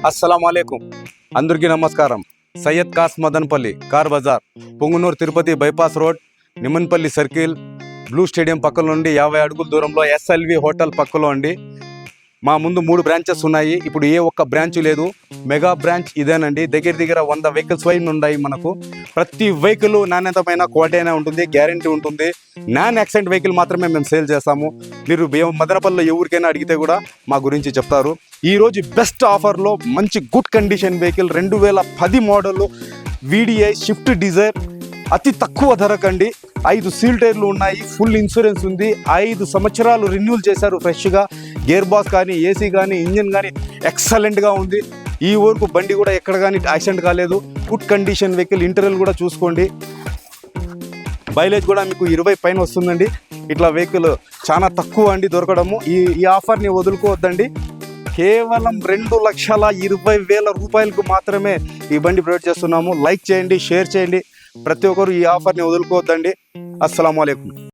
అస్సలాముఅలైకుం. అందరికీ నమస్కారం. Syed cars Madanapalle car బజార్, Pongunuru Tirupati bypass road, Nimmanapalli circle, blue stadium పక్కన నుండి 50 అడుగుల దూరంలో ఎస్ఎల్వి హోటల్ పక్కలో అండి. మా ముందు 3 బ్రాంచెస్ ఉన్నాయి. ఇప్పుడు ఏ ఒక్క బ్రాంచ్ లేదు. మెగా బ్రాంచ్ ఇదేనండి. దగ్గర 100 వెహికల్స్ వైన్ ఉన్నాయి. మనకు ప్రతి వెహికల్ నాణ్యతమైన క్వాలిటీ అయినా ఉంటుంది, గ్యారంటీ ఉంటుంది. నాన్ యాక్సిడెంట్ వెహికల్ మాత్రమే మేము సేల్ చేస్తాము. మీరు మదనపల్లిలో ఎవరికైనా అడిగితే కూడా మా గురించి చెప్తారు. ఈరోజు బెస్ట్ ఆఫర్లో మంచి good condition vehicle 2010 model VDI Swift Dzire అతి తక్కువ ధరకండి. 5 సీల్ టైర్లు ఉన్నాయి, ఫుల్ ఇన్సూరెన్స్ ఉంది, 5 సంవత్సరాలు రెన్యూల్ చేశారు ఫ్రెష్గా. గేర్ బాక్స్ కానీ, ఏసీ కానీ, ఇంజిన్ కానీ ఎక్సలెంట్గా ఉంది. ఈ వరకు బండి కూడా ఎక్కడ కానీ యాక్సిడెంట్ కాలేదు. Good condition vehicle. ఇంటీరియర్ కూడా చూసుకోండి. మైలేజ్ కూడా మీకు 20 పైన వస్తుందండి. ఇట్లా వెహికల్ చాలా తక్కువ అండి దొరకడము. ఈ ఆఫర్ని వదులుకోవద్దండి. కేవలం 2,20,000 రూపాయలకు మాత్రమే ఈ బండి ప్రొవైడ్ చేస్తున్నాము. లైక్ చేయండి, షేర్ చేయండి. ప్రతి ఒక్కరు ఈ ఆఫర్ని వదులుకోవద్దండి. అస్సలాము అలైకుం.